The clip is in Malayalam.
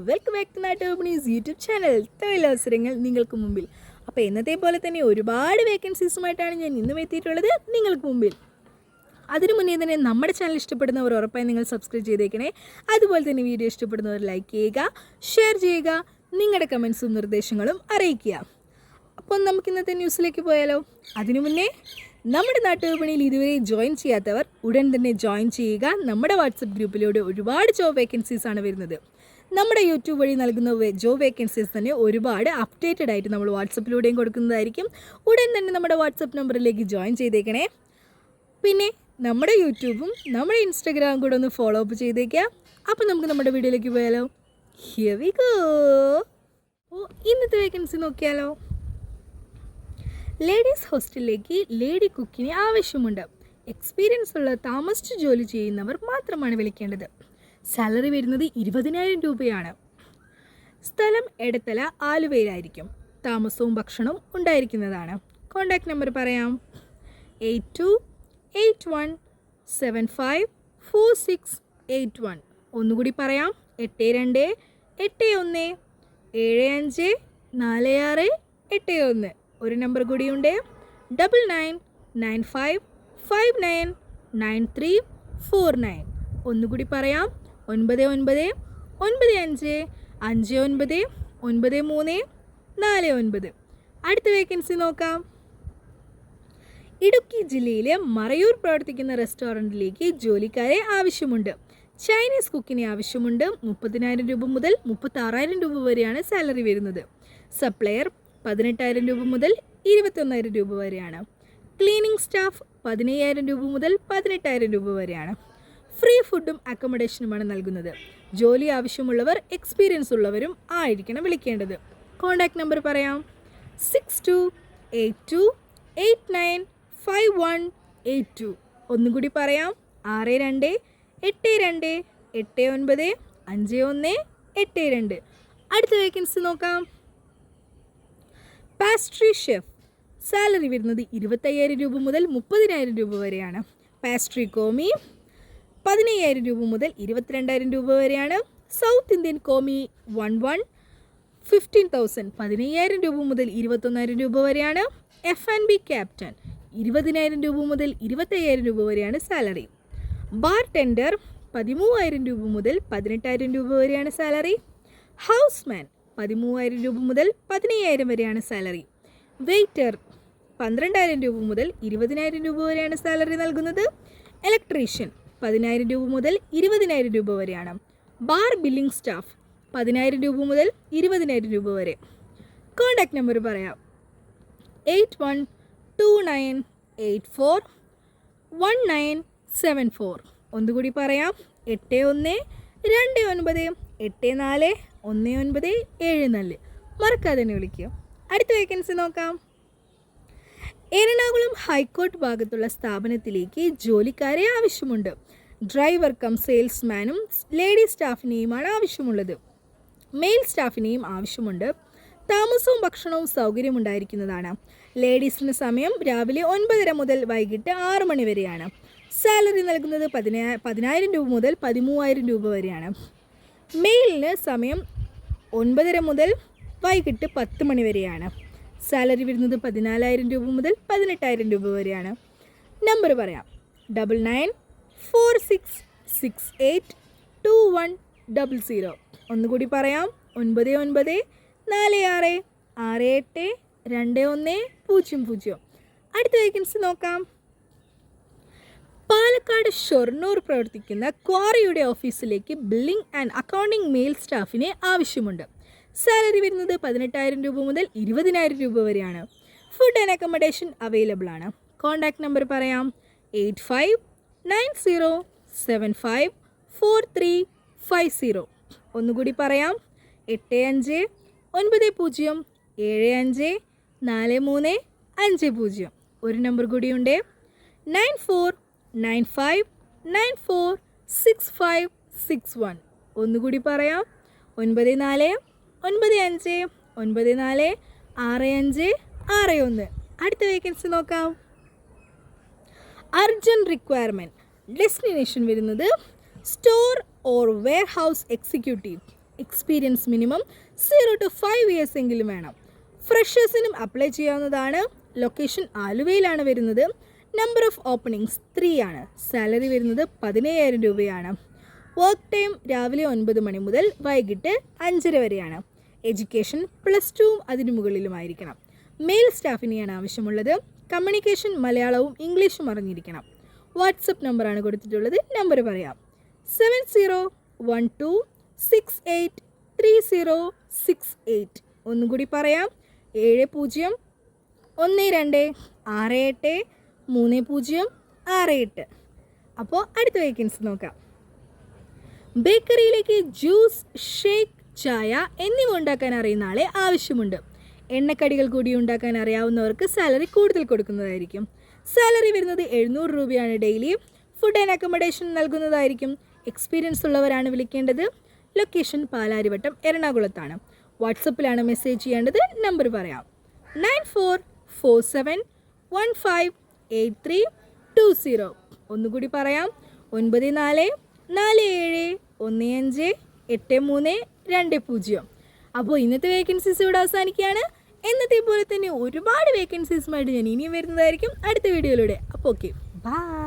വെൽക്കം ബാക്ക് ടു നാട്ട് ഓപ്പണീസ് യൂട്യൂബ് ചാനൽ. തൊഴിലവസരങ്ങൾ നിങ്ങൾക്ക് മുമ്പിൽ. അപ്പോൾ എന്നത്തെ പോലെ തന്നെ ഒരുപാട് വേക്കൻസീസുമായിട്ടാണ് ഞാൻ ഇന്നും എത്തിയിട്ടുള്ളത് നിങ്ങൾക്ക് മുമ്പിൽ. അതിനു മുന്നേ തന്നെ നമ്മുടെ ചാനൽ ഇഷ്ടപ്പെടുന്നവർ ഉറപ്പായി നിങ്ങൾ സബ്സ്ക്രൈബ് ചെയ്തേക്കണേ. അതുപോലെ തന്നെ വീഡിയോ ഇഷ്ടപ്പെടുന്നവർ ലൈക്ക് ചെയ്യുക, ഷെയർ ചെയ്യുക, നിങ്ങളുടെ കമൻസും നിർദ്ദേശങ്ങളും അറിയിക്കുക. അപ്പോൾ നമുക്ക് ഇന്നത്തെ ന്യൂസിലേക്ക് പോയാലോ? അതിനു മുന്നേ നമ്മുടെ നാട്ടുവിപണിയിൽ ഇതുവരെ ജോയിൻ ചെയ്യാത്തവർ ഉടൻ തന്നെ ജോയിൻ ചെയ്യുക. നമ്മുടെ വാട്സപ്പ് ഗ്രൂപ്പിലൂടെ ഒരുപാട് ജോബ് വേക്കൻസീസ് ആണ് വരുന്നത്. നമ്മുടെ യൂട്യൂബ് വഴി നൽകുന്ന ജോബ് വേക്കൻസീസ് തന്നെ ഒരുപാട് അപ്ഡേറ്റഡ് ആയിട്ട് നമ്മൾ വാട്സപ്പിലൂടെയും കൊടുക്കുന്നതായിരിക്കും. ഉടൻ തന്നെ നമ്മുടെ വാട്സപ്പ് നമ്പറിലേക്ക് ജോയിൻ ചെയ്തേക്കണേ. പിന്നെ നമ്മുടെ യൂട്യൂബും നമ്മുടെ ഇൻസ്റ്റാഗ്രാമും കൂടെ ഒന്ന് ഫോളോ അപ്പ് ചെയ്തേക്കുക. അപ്പോൾ നമുക്ക് നമ്മുടെ വീഡിയോയിലേക്ക് പോയാലോ? Here we go. ഇന്നത്തെ വേക്കൻസി നോക്കിയാലോ? ലേഡീസ് ഹോസ്റ്റലിലേക്ക് ലേഡി കുക്കിന് ആവശ്യമുണ്ട്. എക്സ്പീരിയൻസ് ഉള്ള താമസിച്ച് ജോലി ചെയ്യുന്നവർ മാത്രമാണ് വിളിക്കേണ്ടത്. സാലറി വരുന്നത് 20,000 രൂപയാണ്. സ്ഥലം എടത്തല ആലുവയിലായിരിക്കും. താമസവും ഭക്ഷണവും ഉണ്ടായിരിക്കുന്നതാണ്. കോൺടാക്റ്റ് നമ്പർ പറയാം: 8281754681. ഒന്നുകൂടി പറയാം: 8281754681. ഒരു നമ്പർ കൂടിയുണ്ട്: 9995599349. ഒന്നുകൂടി പറയാം: 9995599349. അടുത്ത വേക്കൻസി നോക്കാം. ഇടുക്കി ജില്ലയിലെ മറയൂർ പ്രവർത്തിക്കുന്ന റെസ്റ്റോറൻറ്റിലേക്ക് ജോലിക്കാരെ ആവശ്യമുണ്ട്. ചൈനീസ് കുക്കിനെ ആവശ്യമുണ്ട്. 30,000 രൂപ മുതൽ 36,000 രൂപ വരെയാണ് സാലറി വരുന്നത്. സപ്ലയർ 18,000 രൂപ മുതൽ 21,000 രൂപ വരെയാണ്. ക്ലീനിങ് സ്റ്റാഫ് 15,000 രൂപ മുതൽ 18,000 രൂപ വരെയാണ്. ഫ്രീ ഫുഡും അക്കോമഡേഷനുമാണ് നൽകുന്നത്. ജോലി ആവശ്യമുള്ളവർ എക്സ്പീരിയൻസ് ഉള്ളവരും ആയിരിക്കണം വിളിക്കേണ്ടത്. കോൺടാക്റ്റ് നമ്പർ പറയാം: 6282895182. ഒന്നുകൂടി പറയാം: 6282895182. അടുത്ത വേക്കൻസി നോക്കാം. Pastry chef. സാലറി വരുന്നത് 25,000 രൂപ മുതൽ 30,000 രൂപ വരെയാണ്. പാസ്ട്രി കോമി 15,000 രൂപ മുതൽ 22,000 രൂപ വരെയാണ്. സൗത്ത് ഇന്ത്യൻ കോമി 11 15,000 15,000 രൂപ മുതൽ 21,000 രൂപ വരെയാണ്. F&B ക്യാപ്റ്റൻ 20,000 രൂപ മുതൽ 25,000 രൂപ വരെയാണ് സാലറി. ബാർ ടെൻഡർ 13,000 രൂപ മുതൽ 18,000 രൂപ വരെയാണ് സാലറി. ഹൗസ്മാൻ 13,000 രൂപ മുതൽ 15,000 വരെയാണ് സാലറി. വെയ്റ്റർ 12,000 രൂപ മുതൽ 20,000 രൂപ വരെയാണ് സാലറി നൽകുന്നത്. ഇലക്ട്രീഷ്യൻ 10,000 രൂപ മുതൽ 20,000 രൂപ വരെയാണ്. ബാർ ബില്ലിംഗ് സ്റ്റാഫ് 10,000 രൂപ മുതൽ 20,000 രൂപ വരെ. കോൺടാക്റ്റ് നമ്പർ പറയാം: 8129841974. ഒന്നുകൂടി പറയാം: 8129841974. മറക്കാതെ തന്നെ വിളിക്കുക. അടുത്ത വേക്കൻസി നോക്കാം. എറണാകുളം ഹൈക്കോർട്ട് ഭാഗത്തുള്ള സ്ഥാപനത്തിലേക്ക് ജോലിക്കാരെ ആവശ്യമുണ്ട്. ഡ്രൈവർ കം സെയിൽസ്മാനും ലേഡി സ്റ്റാഫിനെയുമാണ് ആവശ്യമുള്ളത്. മെയിൽ സ്റ്റാഫിനെയും ആവശ്യമുണ്ട്. താമസവും ഭക്ഷണവും സൗകര്യമുണ്ടായിരിക്കുന്നതാണ്. ലേഡീസിന് സമയം രാവിലെ 9:30 മുതൽ വൈകിട്ട് 6 മണി വരെയാണ്. സാലറി നൽകുന്നത് 10,000 രൂപ മുതൽ 13,000 രൂപ വരെയാണ്. മെയിലിന് സമയം 9:30 മുതൽ വൈകിട്ട് 10 മണി വരെയാണ്. സാലറി വരുന്നത് 14,000 രൂപ മുതൽ 18,000 രൂപ വരെയാണ്. നമ്പർ പറയാം: 9946682100. ഒന്നുകൂടി പറയാം: 9946682100. അടുത്ത വേക്കൻസി നോക്കാം. പാലക്കാട് ഷൊർണൂർ പ്രവർത്തിക്കുന്ന ക്വാറിയുടെ ഓഫീസിലേക്ക് ബില്ലിംഗ് ആൻഡ് അക്കൗണ്ടിംഗ് മെയിൽ സ്റ്റാഫിനെ ആവശ്യമുണ്ട്. സാലറി വരുന്നത് 18,000 രൂപ മുതൽ 20,000 രൂപ വരെയാണ്. ഫുഡ് ആൻഡ് അക്കോമഡേഷൻ അവൈലബിൾ ആണ്. കോൺടാക്റ്റ് നമ്പർ പറയാം: 8590754350. ഒന്നുകൂടി പറയാം: 8590754350. ഒരു നമ്പർ കൂടിയുണ്ട്: 9495946561. ഒന്നുകൂടി പറയാം: 9495946561. അടുത്ത വേക്കൻസി നോക്കാം. Urgent requirement. ഡെസ്റ്റിനേഷൻ വരുന്നത് store or warehouse executive. Experience minimum 0 to 5 years എങ്കിലും വേണം. ഫ്രഷേഴ്സിനും അപ്ലൈ ചെയ്യാവുന്നതാണ്. ലൊക്കേഷൻ ആലുവയിലാണ് വരുന്നത്. നമ്പർ ഓഫ് ഓപ്പണിങ്സ് 3 ആണ്. സാലറി വരുന്നത് 17,000 രൂപയാണ്. വർക്ക് ടൈം രാവിലെ 9 മണി മുതൽ വൈകിട്ട് 5:30 വരെയാണ്. എഡ്യൂക്കേഷൻ +2 അതിനു മുകളിലുമായിരിക്കണം. മെയിൽ സ്റ്റാഫിനെയാണ് ആവശ്യമുള്ളത്. കമ്മ്യൂണിക്കേഷൻ മലയാളവും ഇംഗ്ലീഷും അറിഞ്ഞിരിക്കണം. വാട്സപ്പ് നമ്പറാണ് കൊടുത്തിട്ടുള്ളത്. നമ്പർ പറയാം: 7012683068. ഒന്നുകൂടി പറയാം: 7012683068. അപ്പോൾ അടുത്ത വേക്കൻസി നോക്കാം. ബേക്കറിയിലേക്ക് ജ്യൂസ്, ഷേക്ക്, ചായ എന്നിവ ഉണ്ടാക്കാൻ അറിയുന്ന ആളെ ആവശ്യമുണ്ട്. എണ്ണക്കടികൾ കൂടി ഉണ്ടാക്കാൻ അറിയാവുന്നവർക്ക് സാലറി കൂടുതൽ കൊടുക്കുന്നതായിരിക്കും. സാലറി വരുന്നത് 700 രൂപയാണ് ഡെയിലി. ഫുഡ് ആൻഡ് അക്കോമഡേഷൻ നൽകുന്നതായിരിക്കും. എക്സ്പീരിയൻസ് ഉള്ളവരാണ് വിളിക്കേണ്ടത്. ലൊക്കേഷൻ പാലാരിവട്ടം, എറണാകുളത്താണ്. വാട്സപ്പിലാണ് മെസ്സേജ് ചെയ്യേണ്ടത്. നമ്പർ പറയാം: 9447158320. ഒന്നുകൂടി പറയാം: 9447158320. അപ്പോൾ ഇന്നത്തെ വേക്കൻസീസ് ഇവിടെ അവസാനിക്കുകയാണ്. എന്നത്തെ പോലെ തന്നെ ഒരുപാട് വേക്കൻസീസുമായിട്ട് ഞാൻ ഇനിയും വരുന്നതായിരിക്കും അടുത്ത വീഡിയോയിലൂടെ. അപ്പോൾ ഓക്കെ, ബൈ.